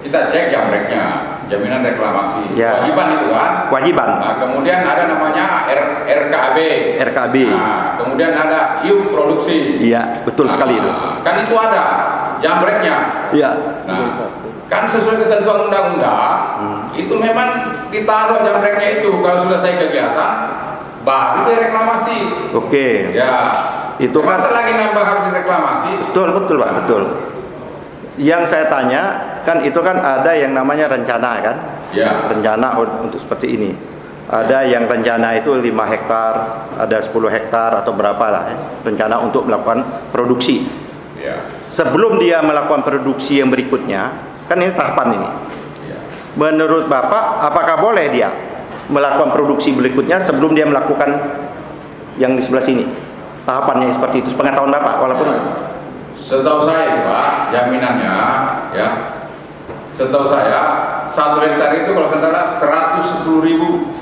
kita cek jambreknya, jaminan reklamasi. Ya. Kewajiban itu kan. Kewajiban. Nah, kemudian ada namanya RKB. RKB. Nah, kemudian ada iup produksi. Iya, betul sekali itu. Kan itu ada jambreknya. Iya. Nah, kan sesuai ketentuan undang-undang, itu memang ditaruh jambreknya itu kalau selesai kegiatan baru direklamasi. Oke. Ya. Itu kan masa lagi nambah harus direklamasi. betul Pak, betul. Yang saya tanya kan itu kan ada yang namanya rencana kan? Ya. Rencana untuk seperti ini. Ada yang rencana itu 5 hektar, ada 10 hektar atau berapa lah ya, rencana untuk melakukan produksi. Ya. Sebelum dia melakukan produksi yang berikutnya, kan ini tahapan ini. Ya. Menurut Bapak, apakah boleh dia melakukan produksi berikutnya sebelum dia melakukan yang di sebelah sini? Tahapannya seperti itu, pengetahuan Bapak, walaupun Ya. Setahu saya, Pak, jaminannya ya. Setahu saya 1 hektar itu kalau saudara 110.000.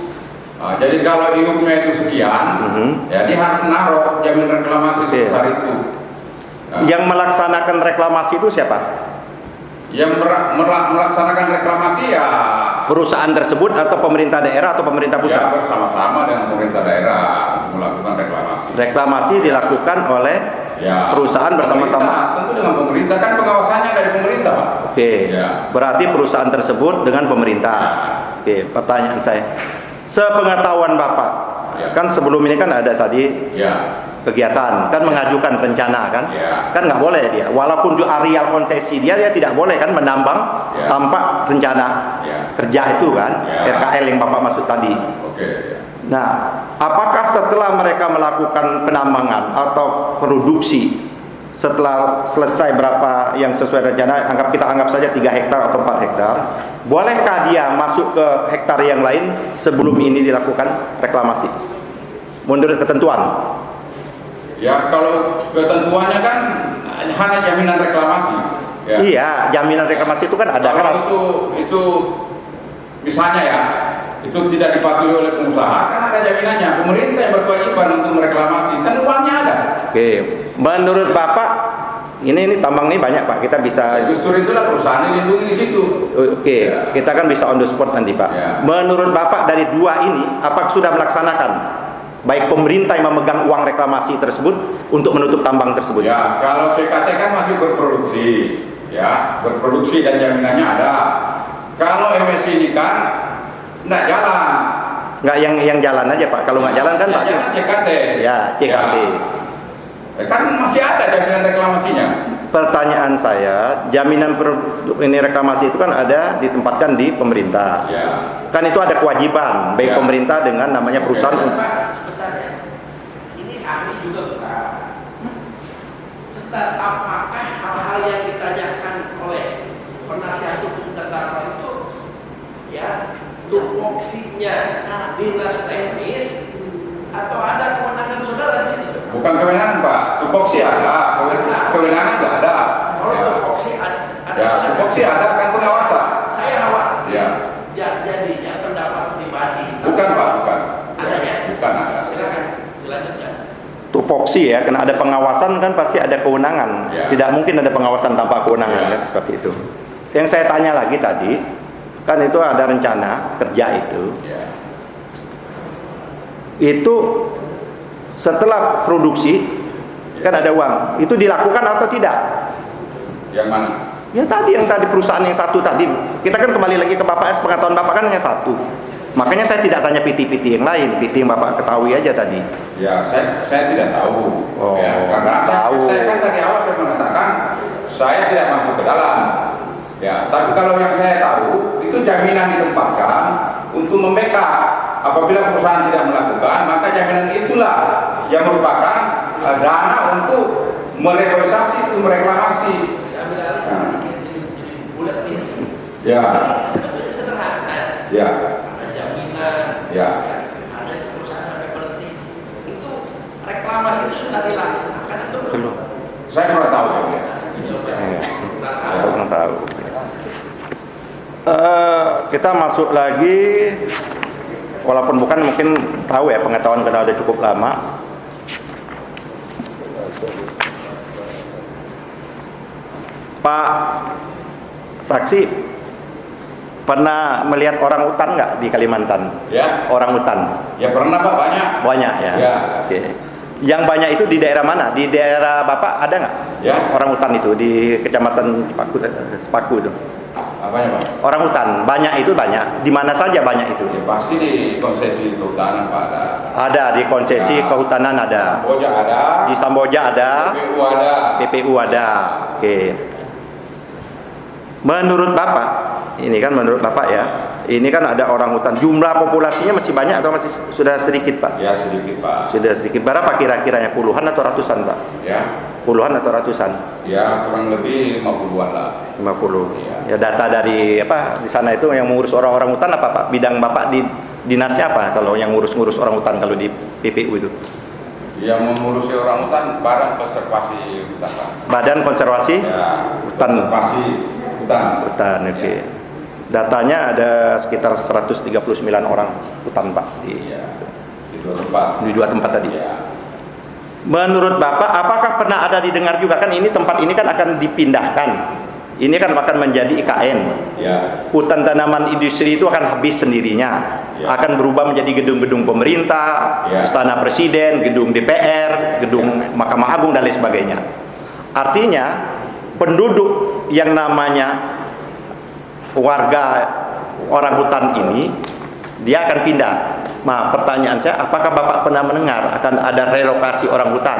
Nah, jadi kalau iupnya itu sekian, ya dia harus naruh jamin reklamasi sebesar itu. Nah, yang melaksanakan reklamasi itu siapa? yang melaksanakan reklamasi ya Perusahaan tersebut atau pemerintah daerah atau pemerintah ya pusat? bersama-sama dengan pemerintah daerah untuk melakukan reklamasi. Reklamasi dilakukan oleh Ya, perusahaan bersama-sama. pemerintah, tentu dengan pemerintah, kan pengawasannya dari pemerintah, Pak. Oke, Ya. berarti perusahaan tersebut dengan pemerintah. Oke, pertanyaan saya, sepengetahuan Bapak, Ya. kan sebelum ini kan ada tadi Ya. kegiatan, kan mengajukan rencana kan, Ya. kan nggak boleh dia, walaupun di areal konsesi dia tidak boleh kan menambang Ya. tanpa rencana Ya. kerja itu kan, Ya. RKL yang Bapak maksud tadi. Oke. Nah, apakah setelah mereka melakukan penambangan atau produksi, setelah selesai berapa yang sesuai rencana, kita anggap saja 3 hektar atau 4 hektar, bolehkah dia masuk ke hektar yang lain sebelum ini dilakukan reklamasi? Menurut ketentuan? Ya kalau ketentuannya kan hanya jaminan reklamasi. Ya. Iya, jaminan reklamasi itu kan ada kan? Kalau itu misalnya ya, itu tidak dipatuhi oleh pengusaha, kan ada jaminannya. Pemerintah yang berkewajiban untuk mereklamasi, kan uangnya ada. Oke, menurut Bapak, ini tambang ini banyak Pak, kita bisa. Justru itulah perusahaan dilindungi di situ. Oke, Ya. kita kan bisa on the spot nanti Pak. Ya. Menurut Bapak dari 2 ini, apakah sudah melaksanakan? Baik pemerintah yang memegang uang reklamasi tersebut untuk menutup tambang tersebut. Ya, kalau CKT kan masih berproduksi, ya, berproduksi dan jaminannya ada. Kalau MSI ini kan nggak jalan. Nggak yang jalan aja Pak. Kalau nggak jalan kan Pak. Jangan CKT. Ya, CKT. Ya, kan masih ada jaminan reklamasinya. Pertanyaan saya, jaminan ini reklamasi itu kan ada ditempatkan di pemerintah. Ya. Kan itu ada kewajiban baik Ya. pemerintah dengan namanya perusahaan. Pak, sebentar ya. Ini ahli juga bukan. Sebentar, apakah hal-hal yang ditanyakan oleh penasihat hukum terdakwa itu ya tupoksinya dinas teknis atau ada kewenangan saudara di situ? Bukan kewenangan Pak, tupoksi ada, kewenangan nggak ada. Kalau Ya. tupoksi ada Ya, saudara. tupoksi ada kan pengawasan. Saya khawatir Ya. jadinya pendapat pribadi. Bukan Pak, bukan. Adanya? Bukan ada. Silakan. tupoksi ya, karena ada pengawasan kan pasti ada kewenangan. Ya. Tidak mungkin ada pengawasan tanpa kewenangan Ya. kan, seperti itu. Yang saya tanya lagi tadi, kan itu ada rencana kerja itu. Ya. Itu setelah produksi kan ada uang. Itu dilakukan atau tidak? Yang mana? Ya tadi yang tadi perusahaan yang satu tadi. Kita kan kembali lagi ke Bapak, pengetahuan Bapak kan hanya satu. Makanya saya tidak tanya PT-PT yang lain, PT yang Bapak ketahui aja tadi. Ya, saya tidak tahu. Oh, Ya, karena tahu. saya kan dari awal saya mengatakan saya tidak masuk ke dalam. Ya, tapi kalau yang saya tahu itu jaminan ditempatkan untuk membackup apabila perusahaan tidak melakukan, maka jaminan itulah yang merupakan dana untuk meregularisasi, untuk mereklamasi. Saya ambil alih sedikit jadi bulat ini. Ya. Jadi sebetulnya sederhana. Ya, Ada jaminan. Ya. Ada perusahaan sampai berhenti. Itu reklamasi itu sudah dilaksanakan atau belum? saya kurang tahu. Ya. Saya kurang tahu. Kita masuk lagi, walaupun bukan mungkin tahu ya pengetahuan karena udah cukup lama. Pak saksi pernah melihat orang hutan nggak di Kalimantan? Ya. Orang hutan Ya pernah Pak, banyak. banyak ya. Ya. Oke. Yang banyak itu di daerah mana? Di daerah Bapak ada nggak? Ya. Orang hutan itu di kecamatan Sepaku itu. Apanya Pak? Orang hutan banyak itu banyak. Di mana saja banyak itu? Ya, pasti di konsesi kehutanan Pak ada. Ada di konsesi Ya. kehutanan ada. Samboja ada. Di Samboja ada. PPU ada. PPU ada. Oke. Menurut Bapak, ini kan menurut Bapak ya. Ini kan ada orang hutan. Jumlah populasinya masih banyak atau masih sudah sedikit, Pak? Ya sedikit Pak. Sudah sedikit. Berapa kira-kiranya? Puluhan atau ratusan, Pak? Ya. Puluhan atau ratusan? Ya kurang lebih 50-an lah. 50. Iya. Ya data dari apa di sana itu yang mengurus orang-orang hutan apa, Pak? Bidang Bapak di dinasnya apa kalau yang ngurus-ngurus orang hutan kalau di PPU itu? Yang mengurusi orang hutan Badan Konservasi Hutan Pak. Badan Konservasi Ya. Hutan. Konservasi Hutan. Hutan, oke. Ya. Datanya ada sekitar 139 orang hutan, Pak, di Iya. Di dua tempat. dua tempat tadi. Ya. Menurut Bapak, apakah pernah ada didengar juga kan ini tempat ini kan akan dipindahkan. Ini kan akan menjadi IKN. Ya. Hutan tanaman industri itu akan habis sendirinya. Ya. Akan berubah menjadi gedung-gedung pemerintah, Ya. istana presiden, gedung DPR, gedung Mahkamah Agung dan lain sebagainya. Artinya penduduk yang namanya warga orang hutan ini dia akan pindah. Nah, pertanyaan saya, apakah Bapak pernah mendengar akan ada relokasi orang hutan?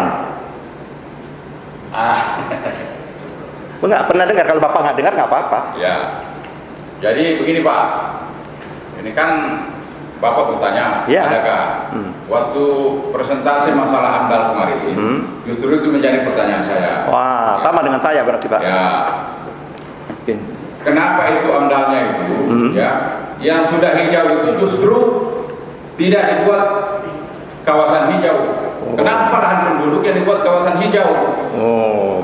Enggak pernah dengar. Kalau Bapak nggak dengar nggak apa-apa. Ya. Jadi begini Pak. Ini kan Bapak bertanya, Ya. adakah waktu presentasi masalah AMDAL kemarin, justru itu menjadi pertanyaan saya. Wah, sama dengan saya berarti, Pak. Ya. Oke. Kenapa itu AMDAL-nya itu, ya, yang sudah hijau itu justru tidak dibuat kawasan hijau. Kenapa lahan penduduk yang dibuat kawasan hijau? Oh,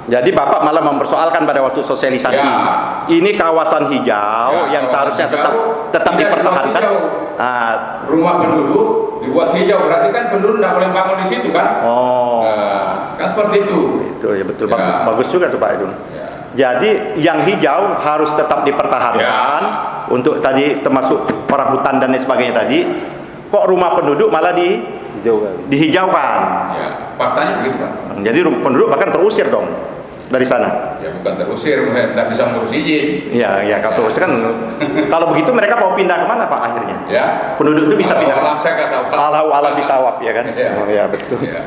jadi Bapak malah mempersoalkan pada waktu sosialisasi. Ya. Ini kawasan hijau Ya, yang kawasan seharusnya hijau tetap tidak dipertahankan. dibuat hijau. Ah, Rumah penduduk dibuat hijau, berarti kan penduduk tidak boleh bangun di situ kan? oh, Kan seperti itu. itu ya betul. Ya. Bagus juga tuh Pak itu. Ya. Jadi yang hijau harus tetap dipertahankan Ya. untuk tadi termasuk orang hutan dan lain sebagainya tadi. Kok rumah penduduk malah dihijaukan? Ya, faktanya begitu Pak. Jadi penduduk bahkan terusir dong dari sana. Ya bukan terusir, tidak bisa ngurus izin. Ya, ya kalau terus kan kalau begitu mereka mau pindah kemana Pak akhirnya? Ya. Penduduk itu bisa pindah. Alam saya nggak tahu. Pak. Allahu alam bisawab ya kan? Ya. Oh ya betul. Ya.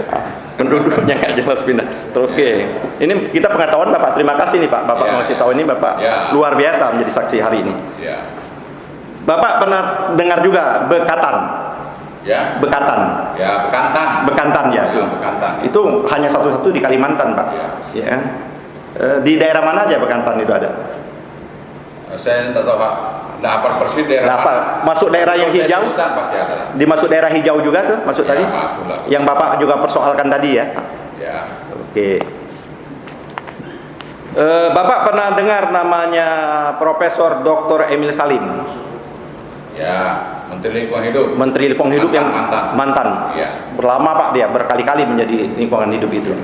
Penduduknya nggak jelas pindah. Oke. Ini kita pengetahuan Bapak. Terima kasih nih Pak. Bapak Ya, ngasih ya. tahu ini Bapak Ya. luar biasa menjadi saksi hari ini. Ya. Bapak pernah dengar juga Bekatan? Ya. Bekatan. Ya, Bekantan. Bekantan ya itu. Bekantan. Itu hanya satu-satu di Kalimantan Pak. Ya. Ya kan? Di daerah mana aja Bekantan itu ada? Saya tidak tahu Pak. Tidak apa persis daerah. Nah, apa? Masuk daerah yang Konsesi hijau? hutan pasti ada lah. Dimasuk daerah hijau juga tuh, masuk Ya, tadi? masuk lah. Yang Bapak juga persoalkan tadi ya? Ya. Oke. Bapak pernah dengar namanya Profesor Dr. Emil Salim? Ya, Menteri Lingkungan Hidup. Menteri Lingkungan Hidup yang mantan. Iya. Berlama Pak dia, berkali-kali menjadi lingkungan hidup itu.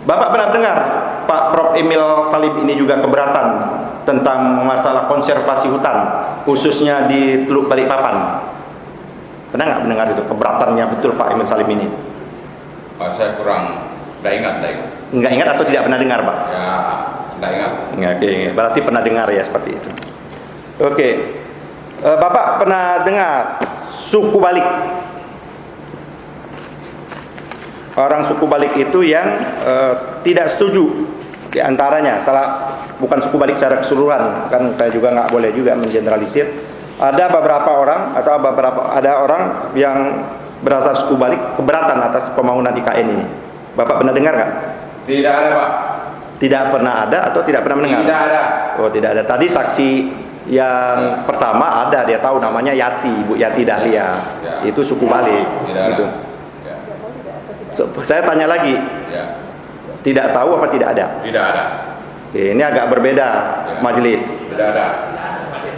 Bapak pernah dengar Pak Prof. Emil Salim ini juga keberatan tentang masalah konservasi hutan, khususnya di Teluk Balikpapan. Pernah nggak mendengar itu keberatannya betul Pak Emil Salim ini? Saya kurang, nggak ingat. Nggak ingat atau tidak pernah dengar Pak? Ya, nggak ingat. Oke, berarti pernah dengar ya seperti itu. Oke, Bapak pernah dengar suku balik? Orang suku balik itu yang tidak setuju di antaranya, bukan suku balik secara keseluruhan, kan saya juga nggak boleh juga mengeneralisir. Ada beberapa orang atau ada orang yang berasal suku balik keberatan atas pembangunan IKN ini. Bapak pernah dengar nggak? Tidak ada Pak. Tidak pernah ada atau tidak pernah mendengar? Tidak ada. Oh, tidak ada. Tadi saksi yang pertama ada, dia tahu namanya Yati, Bu Yati Dahlia. Ya. Itu suku balik. Tidak ada. Gitu. Ya. Saya tanya lagi, Ya. tidak tahu apa tidak ada? Tidak ada. Oke, ini agak berbeda Ya. majelis. Tidak ada.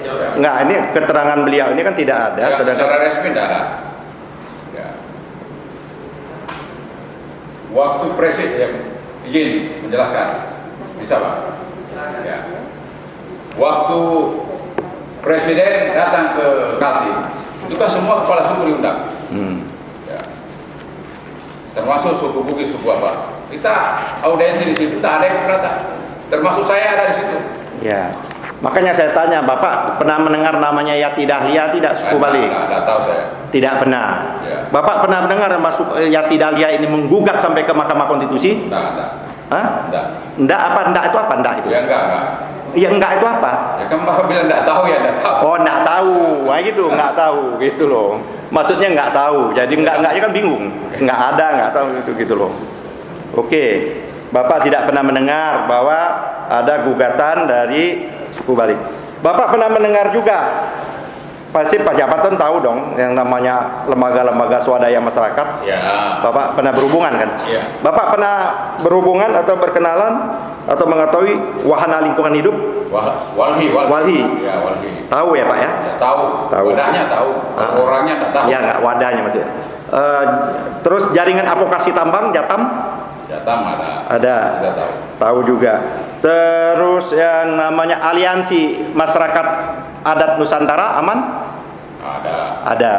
Enggak, ini keterangan beliau ini kan tidak ada. Ya, Sedangkan secara resmi tidak ada. Ya. Waktu presiden izin menjelaskan, bisa Pak? Ya. Waktu presiden datang ke Kaltim, itu kan semua kepala suku diundang. Ya. Termasuk suku Bugis, suku apa? Kita audiensi di situ, tidak ada yang keberatan. Termasuk saya ada di situ. ya. Makanya saya tanya, Bapak pernah mendengar namanya Yati Dahlia tidak suku balik? Tidak tahu saya. Tidak pernah. Ya. Bapak pernah mendengar Yati Dahlia ini menggugat sampai ke Mahkamah Konstitusi? Tidak. Hah? Tidak. Enggak apa? Enggak itu apa? Enggak itu? Ya enggak. Ya enggak itu apa? Ya kan Bapak bilang tidak tahu ya tidak tahu. Oh, enggak tahu. Wah gitu, enggak tahu gitu loh. Maksudnya enggak tahu. Jadi enggaknya kan bingung. Enggak ada, enggak tahu gitu loh. Oke. Bapak tidak pernah mendengar bahwa ada gugatan dari suku balik. Bapak pernah mendengar juga, pasti Pak Jabatan tahu dong yang namanya lembaga-lembaga swadaya masyarakat. Ya. Bapak pernah berhubungan kan? Iya. Bapak pernah berhubungan atau berkenalan atau mengetahui wahana lingkungan hidup? Walhi. Ya, Walhi. Tahu ya Pak ya? Ya, tahu. Tahu. Wadahnya tahu. Orangnya tidak tahu. Ya nggak wadahnya maksudnya. Terus jaringan advokasi tambang Jatam? Jatam ada. Ada. Tidak tahu. Tahu juga. Terus yang namanya Aliansi Masyarakat Adat Nusantara aman? Ada. Ada.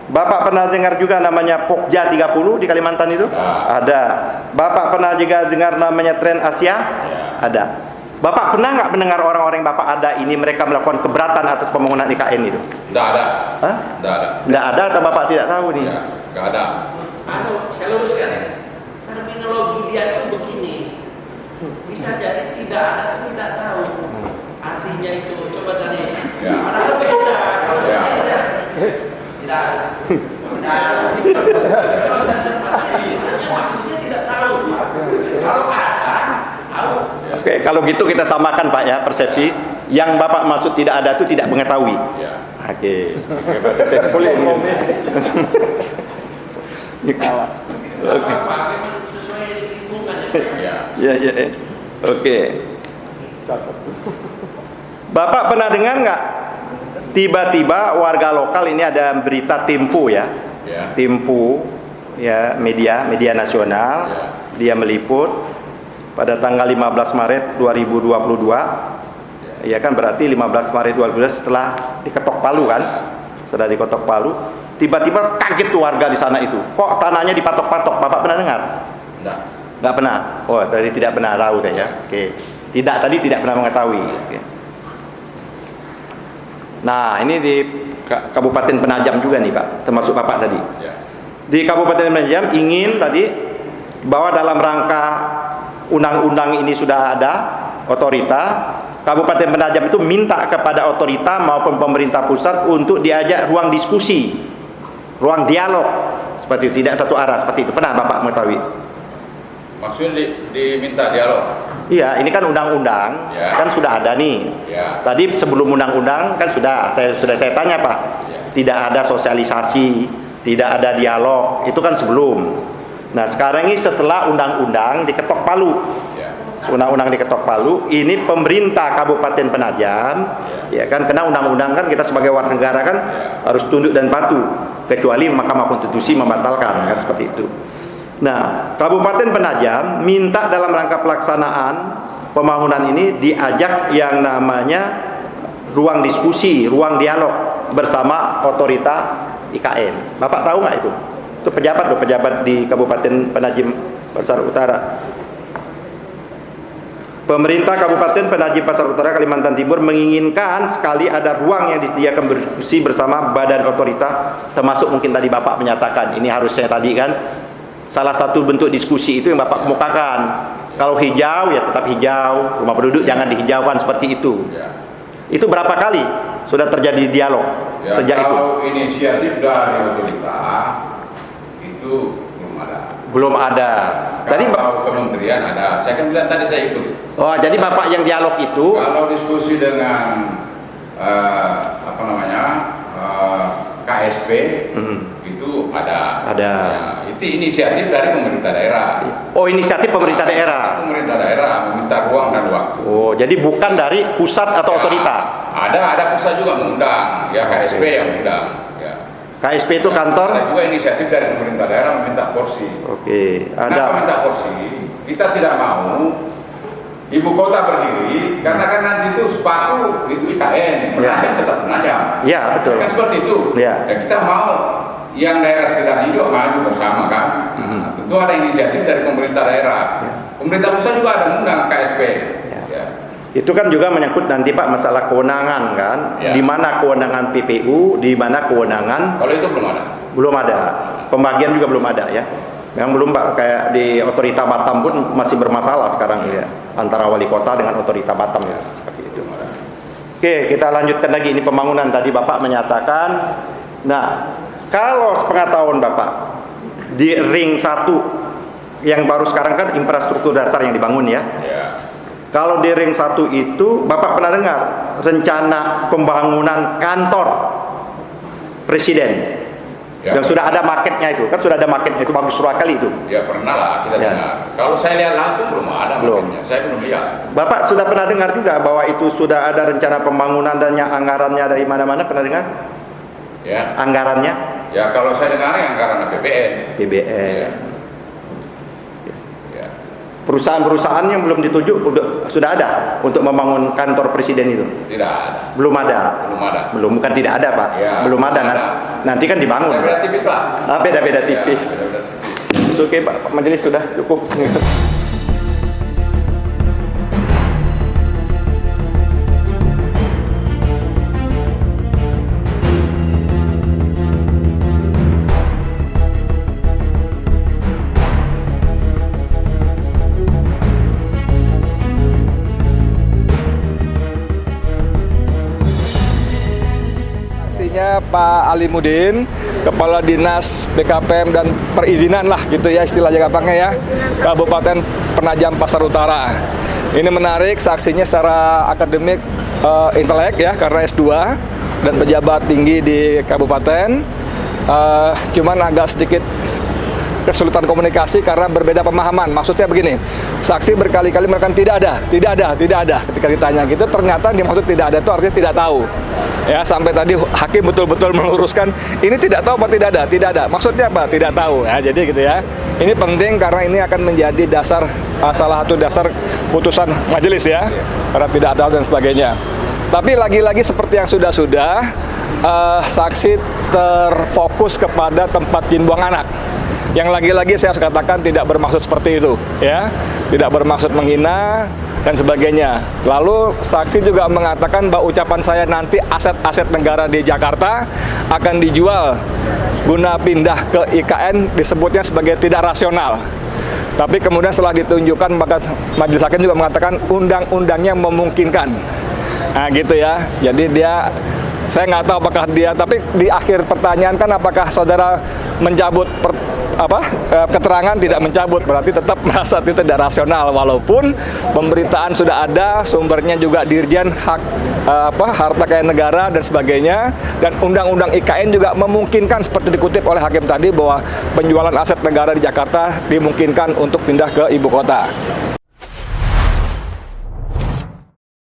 Bapak pernah dengar juga namanya Pokja 30 di Kalimantan itu? Ada. Bapak pernah juga dengar namanya Tren Asia? Ya. Ada. Bapak pernah nggak mendengar orang-orang yang Bapak ada ini mereka melakukan keberatan atas pembangunan IKN itu? Tidak ada. Hah? Tidak ada. Nggak ada atau Bapak tidak tahu nih? Ya, nggak ada. Saya luruskan ya. Terminologi dia itu begini. Bisa jadi tidak ada atau tidak tahu. Artinya itu coba tadi. Ya. Padahal beda. Kalau Ya. saya tidak ada. Kalau saya cermati sebenarnya maksudnya tidak tahu. Kalau ada, tahu. Oke, kalau gitu kita samakan Pak ya persepsi. Yang Bapak maksud tidak ada itu tidak mengetahui. Ya. Oke, bahasa saya boleh. Oke. Memang sesuai lingkungan ya. Ya. Ya. Oke. Bapak pernah dengar nggak? Tiba-tiba warga lokal ini ada berita Tempo ya. Ya. Tempo ya, media nasional. Ya. Dia meliput pada tanggal 15 Maret 2022. Ya kan berarti 15 Maret 2022 setelah diketok Palu kan? Setelah diketok Palu, tiba-tiba kaget tuh warga di sana itu. Kok tanahnya dipatok-patok? Bapak pernah dengar? Tidak. Nggak pernah. Oh, tadi tidak pernah tahu kayaknya. Oke. Tidak, tadi tidak pernah mengetahui. Oke. Nah, ini di Kabupaten Penajam juga nih, Pak. Termasuk Bapak tadi. Ya. Di Kabupaten Penajam ingin tadi bahwa dalam rangka undang-undang ini sudah ada otorita, Kabupaten Penajam itu minta kepada otorita maupun pemerintah pusat untuk diajak ruang diskusi, ruang dialog seperti itu, tidak satu arah seperti itu. Pernah Bapak mengetahui? Maksudnya diminta dialog. Iya, ini kan undang-undang, Ya. kan sudah ada nih. Ya. Tadi sebelum undang-undang kan sudah saya tanya Pak, Ya. tidak ada sosialisasi, tidak ada dialog, itu kan sebelum. Nah sekarang ini setelah undang-undang diketok Palu, Ya. undang-undang diketok palu. Ini pemerintah Kabupaten Penajam, ya kan, karena undang-undang kan kita sebagai warga negara kan harus tunduk dan patuh, kecuali Mahkamah Konstitusi membatalkan, kan seperti itu. Nah, Kabupaten Penajam minta dalam rangka pelaksanaan pembangunan ini diajak yang namanya ruang diskusi, ruang dialog bersama otorita IKN. Bapak tahu nggak itu? Itu pejabat loh, pejabat di Kabupaten Penajam Pasar Utara. Pemerintah Kabupaten Penajam Pasar Utara Kalimantan Timur menginginkan sekali ada ruang yang disediakan berdiskusi bersama badan otorita, termasuk mungkin tadi Bapak menyatakan ini harusnya tadi kan salah satu bentuk diskusi itu yang Bapak kemukakan. Kalau hijau ya tetap hijau, rumah penduduk jangan dihijaukan seperti itu. Itu berapa kali sudah terjadi dialog sejak itu? Kalau inisiatif dari otorita itu belum ada. Belum ada. Tadi Kalau kementerian ada. Saya kan bilang tadi saya ikut. Oh, jadi Bapak yang dialog itu? Kalau diskusi dengan KSP itu ada. Ada. Ya, itu inisiatif dari pemerintah daerah. Oh, inisiatif pemerintah daerah. Pemerintah daerah meminta ruang dan waktu. Oh, jadi bukan dari pusat atau otorita? Ada pusat juga mengundang. Ya KSP yang mengundang. Ya. KSP itu kantor? Ada juga inisiatif dari pemerintah daerah meminta porsi. Oke, Kenapa ada. minta porsi? Kita tidak mau ibu kota berdiri karena kan nanti itu sepatu itu IKN, Penajam tetap Penajam. Ya, betul. Kan seperti itu. Ya. Dan kita mau yang daerah sekitar juga maju bersama kan. Nah, tentu ada inisiatif dari pemerintah daerah. Pemerintah pusat juga ada undang KSP. Ya. Itu kan juga menyangkut nanti Pak masalah kewenangan kan, Ya. di mana kewenangan PPU, di mana kewenangan Kalau itu belum ada. belum ada, pembagian juga belum ada ya. Memang belum Pak, kayak di otorita Batam pun masih bermasalah sekarang ya, antara wali kota dengan otorita Batam ya, seperti itu. Oke, kita lanjutkan lagi ini pembangunan tadi Bapak menyatakan. Nah, kalau sepengetahuan Bapak di ring 1 yang baru sekarang kan infrastruktur dasar yang dibangun ya. Ya. Kalau di ring 1 itu Bapak pernah dengar rencana pembangunan kantor presiden Ya. yang sudah ada marketnya itu, kan sudah ada marketnya itu, bagus sekali itu. Ya pernah lah kita Ya. dengar. Kalau saya lihat langsung belum ada Belum. makanya. Saya belum lihat. Bapak sudah pernah dengar juga bahwa itu sudah ada rencana pembangunan dan yang anggarannya dari mana-mana, pernah dengar? Ya. Anggarannya Ya kalau saya dengar yang karena APBN. PBN. Ya. Perusahaan-perusahaan yang belum dituju sudah ada untuk membangun kantor presiden itu. Tidak ada. Belum ada. Belum ada. Belum, bukan tidak ada Pak. Ya, belum ada. belum ada. Nanti kan dibangun. Saya beda tipis Pak. Beda-beda Ya, tipis. beda-beda tipis. Oke Pak, majelis sudah cukup. Saksinya Pak Alimuddin, Kepala Dinas BKPM dan Perizinan lah gitu ya istilahnya gampangnya ya, Kabupaten Penajam Pasar Utara. Ini menarik, saksinya secara akademik intelek ya karena S2 dan pejabat tinggi di kabupaten. Cuman agak sedikit kesulitan komunikasi karena berbeda pemahaman. Maksud saya begini, saksi berkali-kali mengatakan tidak ada. Ketika ditanya gitu, ternyata dia maksud tidak ada itu artinya tidak tahu. Ya, sampai tadi hakim betul-betul meluruskan ini tidak tahu apa tidak ada. Maksudnya apa? Tidak tahu. Ya, jadi gitu ya. Ini penting karena ini akan menjadi dasar salah satu dasar putusan majelis ya. Karena tidak tahu dan sebagainya. Tapi lagi-lagi seperti yang sudah-sudah, saksi terfokus kepada tempat jin buang anak. Yang lagi-lagi saya harus katakan tidak bermaksud seperti itu, ya, tidak bermaksud menghina dan sebagainya. Lalu saksi juga mengatakan bahwa ucapan saya nanti aset-aset negara di Jakarta akan dijual guna pindah ke IKN disebutnya sebagai tidak rasional. Tapi kemudian setelah ditunjukkan maka majelis hakim juga mengatakan undang-undangnya memungkinkan. Nah gitu ya. Jadi saya nggak tahu apakah dia, tapi di akhir pertanyaan kan apakah saudara mencabut keterangan, tidak mencabut, berarti tetap merasa itu tidak rasional walaupun pemberitaan sudah ada, sumbernya juga Dirjen Harta Kekayaan Negara dan sebagainya, dan Undang-Undang IKN juga memungkinkan seperti dikutip oleh hakim tadi bahwa penjualan aset negara di Jakarta dimungkinkan untuk pindah ke ibu kota.